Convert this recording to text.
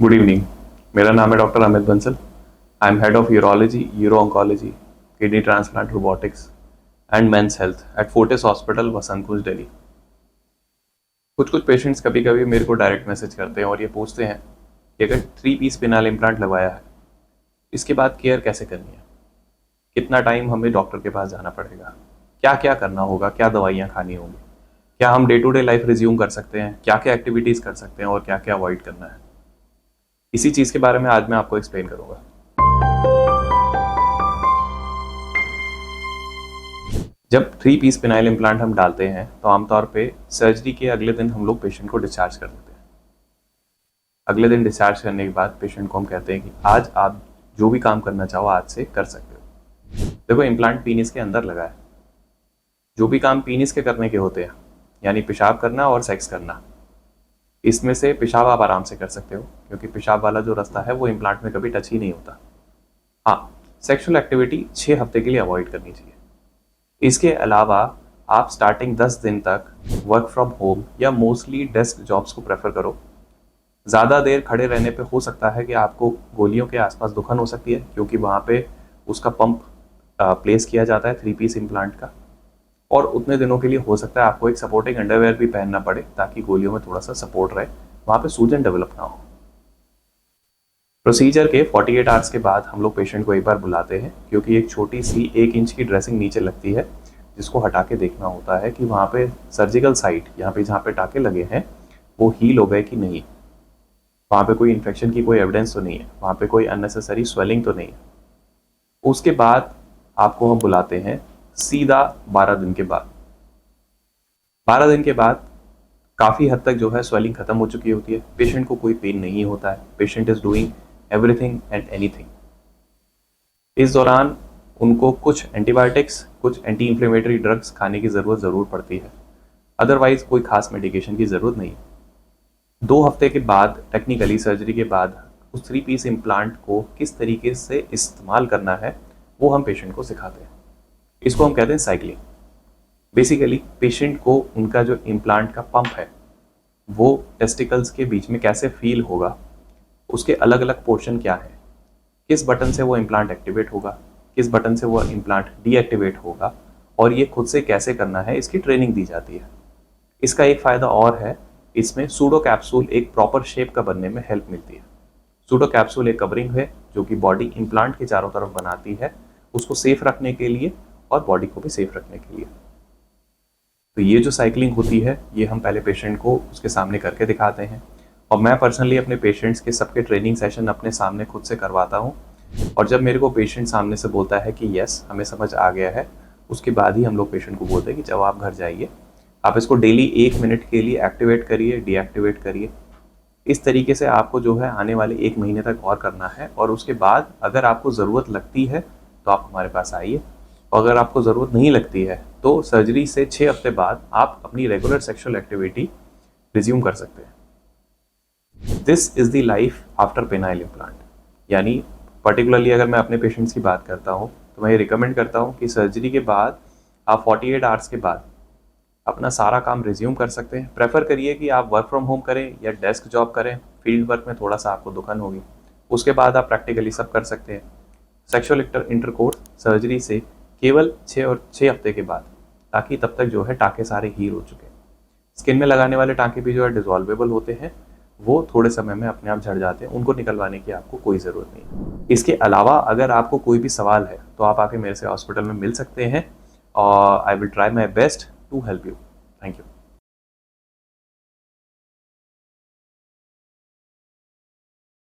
Good evening. मेरा नाम है doctor Amit Bansal. I am head of urology, euro oncology, kidney transplant, robotics and mains health at Fortis hospital, Vasant Kunj, Delhi. कुछ कुछ patients कभी कभी मेरे को डायरेक्ट मैसेज करते हैं और ये पूछते हैं कि अगर 3 पीस पिनाल इम्प्लांट लगवाया है, इसके बाद केयर कैसे करनी है, कितना टाइम हमें डॉक्टर के पास जाना पड़ेगा, क्या क्या करना होगा, क्या दवाइयाँ खानी होंगी, क्या हम day to day life resume कर सकते हैं, क्या क्या एक्टिविटीज़ कर सकते हैं और क्या क्या अवॉइड करना है। इसी चीज़ के बारे में आज मैं आपको एक्सप्लेन करूँगा। जब 3 पीस पिनाइल इम्प्लांट हम डालते हैं तो आमतौर पे सर्जरी के अगले दिन हम लोग पेशेंट को डिस्चार्ज कर देते हैं। अगले दिन डिस्चार्ज करने के बाद पेशेंट को हम कहते हैं कि आज आप जो भी काम करना चाहो आज से कर सकते हो। देखो, इम्प्लांट पीनिस के अंदर लगा है। जो भी काम पीनिस के करने के होते हैं, यानी पेशाब करना और सेक्स करना, इसमें से पेशाब आप आराम से कर सकते हो क्योंकि पेशाब वाला जो रास्ता है वो इम्प्लांट में कभी टच ही नहीं होता। हाँ, सेक्सुअल एक्टिविटी 6 हफ्ते के लिए अवॉइड करनी चाहिए। इसके अलावा आप स्टार्टिंग 10 दिन तक वर्क फ्रॉम होम या मोस्टली डेस्क जॉब्स को प्रेफर करो। ज़्यादा देर खड़े रहने पे हो सकता है कि आपको गोलियों के आसपास दुखन हो सकती है क्योंकि वहाँ पे उसका पंप प्लेस किया जाता है 3 पीस इम्प्लांट का, और उतने दिनों के लिए हो सकता है आपको एक सपोर्टिंग अंडरवेयर भी पहनना पड़े ताकि गोलियों में थोड़ा सा सपोर्ट रहे, वहाँ पे सूजन डेवलप ना हो। प्रोसीजर के 48 आवर्स के बाद हम लोग पेशेंट को एक बार बुलाते हैं क्योंकि एक छोटी सी 1 इंच की ड्रेसिंग नीचे लगती है जिसको हटा के देखना होता है कि वहाँ पे सर्जिकल साइट, यहाँ पे जहाँ पे टाके लगे हैं वो हील हो गए कि नहीं, वहाँ पे कोई इन्फेक्शन की कोई एविडेंस तो नहीं है, वहाँ पे कोई अननेसेसरी स्वेलिंग तो नहीं है। उसके बाद आपको हम बुलाते हैं सीधा 12 दिन के बाद। 12 दिन के बाद काफ़ी हद तक जो है स्वेलिंग खत्म हो चुकी होती है, पेशेंट को कोई पेन नहीं होता है, patient is doing everything and anything. इस दौरान उनको कुछ एंटीबायोटिक्स, कुछ एंटी इन्फ्लेमेटरी ड्रग्स खाने की ज़रूर पड़ती है, अदरवाइज कोई खास मेडिकेशन की ज़रूरत नहीं। 2 हफ्ते के बाद, टेक्निकली सर्जरी के बाद, उस 3 पीस इम्प्लांट को किस तरीके से इस्तेमाल करना है वो हम पेशेंट को सिखाते हैं। इसको हम कहते हैं साइक्लिंग। बेसिकली पेशेंट को उनका जो इम्प्लांट का पंप है वो टेस्टिकल्स के बीच में कैसे फील होगा, उसके अलग अलग पोर्शन क्या है, किस बटन से वो इम्प्लांट एक्टिवेट होगा, किस बटन से वो इम्प्लांट डीएक्टिवेट होगा, और ये खुद से कैसे करना है, इसकी ट्रेनिंग दी जाती है। इसका एक फ़ायदा और है, इसमें सूडो कैप्सूल एक प्रॉपर शेप का बनने में हेल्प मिलती है। सूडो कैप्सूल एक कवरिंग है जो कि बॉडी इम्प्लांट के चारों तरफ बनाती है, उसको सेफ रखने के लिए और बॉडी को भी सेफ रखने के लिए। तो ये जो साइकिलिंग होती है ये हम पहले पेशेंट को उसके सामने करके दिखाते हैं, और मैं पर्सनली अपने पेशेंट्स के सबके ट्रेनिंग सेशन अपने सामने खुद से करवाता हूँ। और जब मेरे को पेशेंट सामने से बोलता है कि यस हमें समझ आ गया है, उसके बाद ही हम लोग पेशेंट को बोलते हैं कि जब आप घर जाइए आप इसको डेली 1 मिनट के लिए एक्टिवेट करिए, डीएक्टिवेट करिए। इस तरीके से आपको जो है आने वाले 1 महीने तक और करना है, और उसके बाद अगर आपको ज़रूरत लगती है तो आप हमारे पास आइए, और अगर आपको ज़रूरत नहीं लगती है तो सर्जरी से 6 हफ्ते बाद आप अपनी रेगुलर सेक्सुअल एक्टिविटी रिज्यूम कर सकते हैं। This is the life after penile implant. यानी पर्टिकुलरली अगर मैं अपने पेशेंट्स की बात करता हूँ तो मैं ये रिकमेंड करता हूँ कि सर्जरी के बाद आप 48 आवर्स के बाद अपना सारा काम रिज्यूम कर सकते हैं। प्रेफर करिए कि आप वर्क फ्रॉम होम करें या डेस्क जॉब करें, फील्ड वर्क में थोड़ा सा आपको दुखन होगी, उसके बाद आप प्रैक्टिकली सब कर सकते हैं। सेक्सुअल इंटरकोर्स सर्जरी से केवल 6 हफ्ते के बाद, ताकि तब तक जो है टाँके सारे हील हो चुके हैं। स्किन में लगाने वाले टाँके भी जो है डिजॉल्वेबल होते हैं, वो थोड़े समय में अपने आप झड़ जाते हैं, उनको निकलवाने की आपको कोई ज़रूरत नहीं। इसके अलावा अगर आपको कोई भी सवाल है तो आप आके मेरे से हॉस्पिटल में मिल सकते हैं, और I will try my best to help you. Thank you.